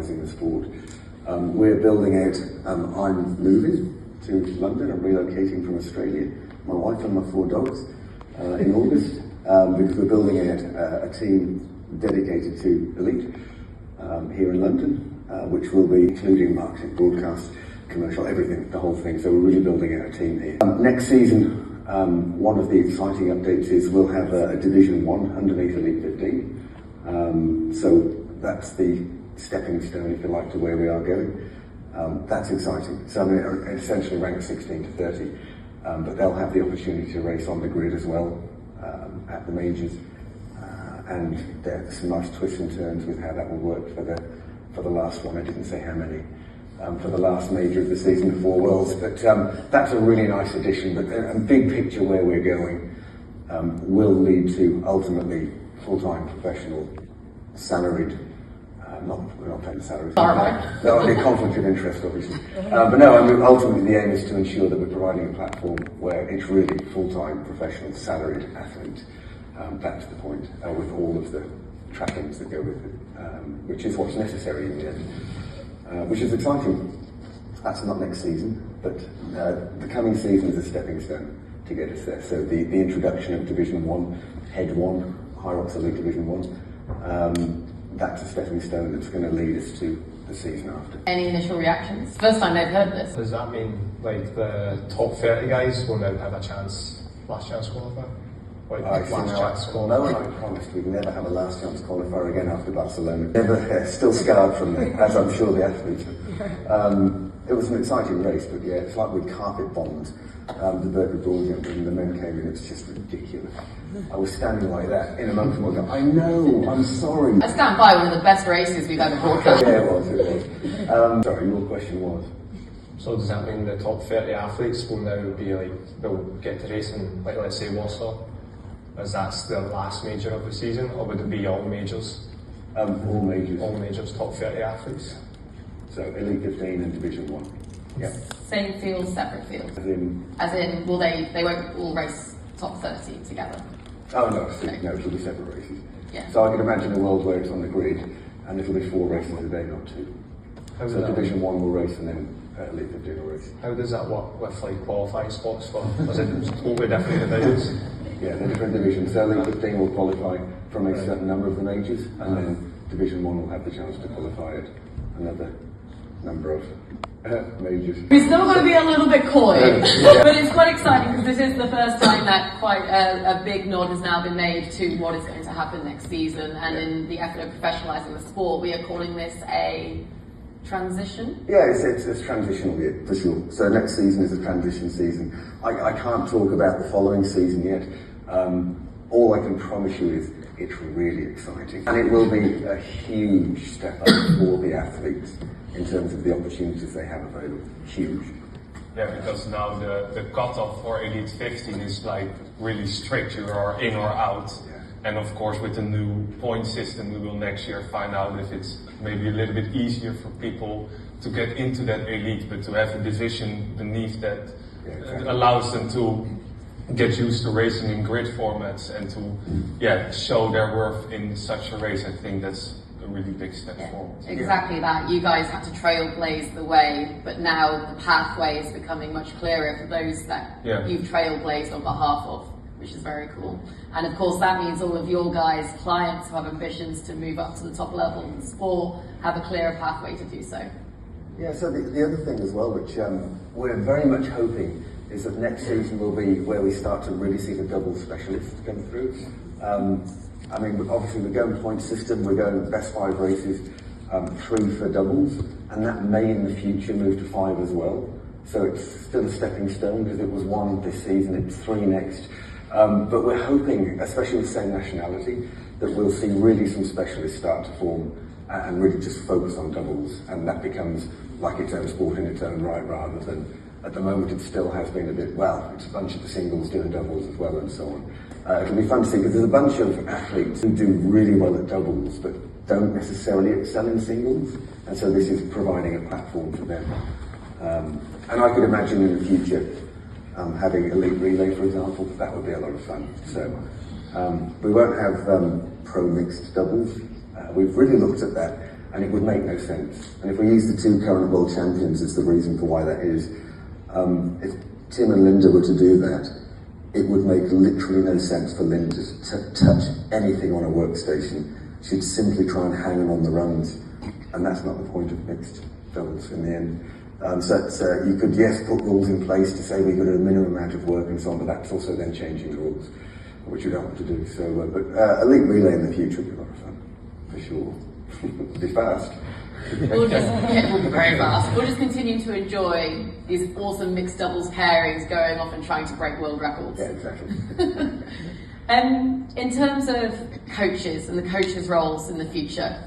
professionalising the sport. We're building out, I'm moving to London, I'm relocating from Australia, my wife and my 4 dogs, in August, because we're building out a team dedicated to elite here in London, which will be including marketing, broadcast, commercial, everything, the whole thing. So we're really building out a team here. Next season, one of the exciting updates is we'll have a Division 1 underneath Elite 15. So that's the stepping stone, if you like, to where we are going. That's exciting. So I mean, essentially ranked 16 to 30, but they'll have the opportunity to race on the grid as well at the majors. And there's some nice twists and turns with how that will work for the last one. I didn't say how many. For the last major of the season, the 4 Worlds, but that's a really nice addition. But a big picture where we're going will lead to ultimately full-time professional, salaried. We're not paying salaries. That would be a conflict of interest, obviously. But no, I mean, ultimately the aim is to ensure that we're providing a platform where it's really full-time professional, salaried athlete. That's the point, with all of the trappings that go with it, which is what's necessary in the end. Which is exciting. That's not next season, but the coming season is a stepping stone to get us there. So the introduction of Division 1, Head 1, HYROX Elite Division 1, that's a stepping stone that's going to lead us to the season after. Any initial reactions? First time they've heard this. Does that mean like the top 30 guys will now have a chance, last chance qualifier? No, I promised we'd never have a last chance qualifier again after Barcelona. Never, still scarred from that, as I'm sure the athletes are. It was an exciting race, but yeah, it's like we carpet bombed the Burger Broad Jump, and the men came in. It's just ridiculous. I was standing like that in a month ago. I know, I'm sorry. I stand by one of the best races we've ever broadcast. Yeah, it was. Sorry, your question was? So does that mean the top 30 athletes will now be like, they'll get to race in, like, let's say Warsaw, as that's the last major of the season, or would it be all majors? All majors. All majors, top 30 athletes. So Elite 15 and Division 1. Yeah. Same field, separate field. As in, will they won't all race top 30 together? Oh no, no, it'll be separate races. Yeah. So I could imagine a world where it's on the grid, and it'll be 4 races a day, not 2. So Division 1 will race, and then Elite 15 will race. How does that work with like qualifying spots for? Was it totally different divisions? Yeah, they're different divisions. So Elite 15 will qualify from a certain number of the majors, and then Division 1 will have the chance to qualify at another number of majors. We're still going to be a little bit coy, but it's quite exciting because this is the first time that quite a big nod has now been made to what is going to happen next season, and in the effort of professionalising the sport, we are calling this a transition? Yeah, it's transitional year, for sure. So next season is a transition season. I can't talk about the following season yet. All I can promise you is it's really exciting. And it will be a huge step up for the athletes in terms of the opportunities they have available. Huge. Yeah, because now the cutoff for Elite 15 is like really strict. You are in or out. Yeah. And of course with the new point system we will next year find out if it's maybe a little bit easier for people to get into that elite, but to have a division beneath that allows them to get used to racing in grid formats and to show their worth in such a race. I think that's a really big step forward. Exactly that. You guys had to trailblaze the way, but now the pathway is becoming much clearer for those that you've trailblazed on behalf of, which is very cool. And of course that means all of your guys, clients who have ambitions to move up to the top level in the sport, have a clearer pathway to do so. Yeah, so the other thing as well, which we're very much hoping, is that next season will be where we start to really see the double specialists come through. I mean, obviously we're going point system, we're going best 5 races, 3 for doubles, and that may in the future move to 5 as well. So it's still a stepping stone because it was 1 this season, it's 3 next. But we're hoping, especially with the same nationality, that we'll see really some specialists start to form and really just focus on doubles, and that becomes like its own sport in its own right, rather than at the moment it still has been a bit, well, it's a bunch of the singles doing doubles as well and so on. It'll be fun to see because there's a bunch of athletes who do really well at doubles but don't necessarily excel in singles, and so this is providing a platform for them. And I could imagine in the future having elite relay, for example. That would be a lot of fun. So we won't have pro mixed doubles. We've really looked at that, and it would make no sense. And if we use the two current world champions as the reason for why that is, if Tim and Linda were to do that, it would make literally no sense for Linda to touch anything on a workstation. She'd simply try and hang them on the runs, and that's not the point of mixed doubles in the end. So you could, yes, put rules in place to say we've got a minimum amount of work and so on, but that's also then changing the rules, which you don't want to do. So, elite relay in the future would be a lot of fun, for sure. It'll be fast. We'll be very fast. We'll just continue to enjoy these awesome mixed doubles pairings going off and trying to break world records. Yeah, exactly. In terms of coaches and the coaches' roles in the future,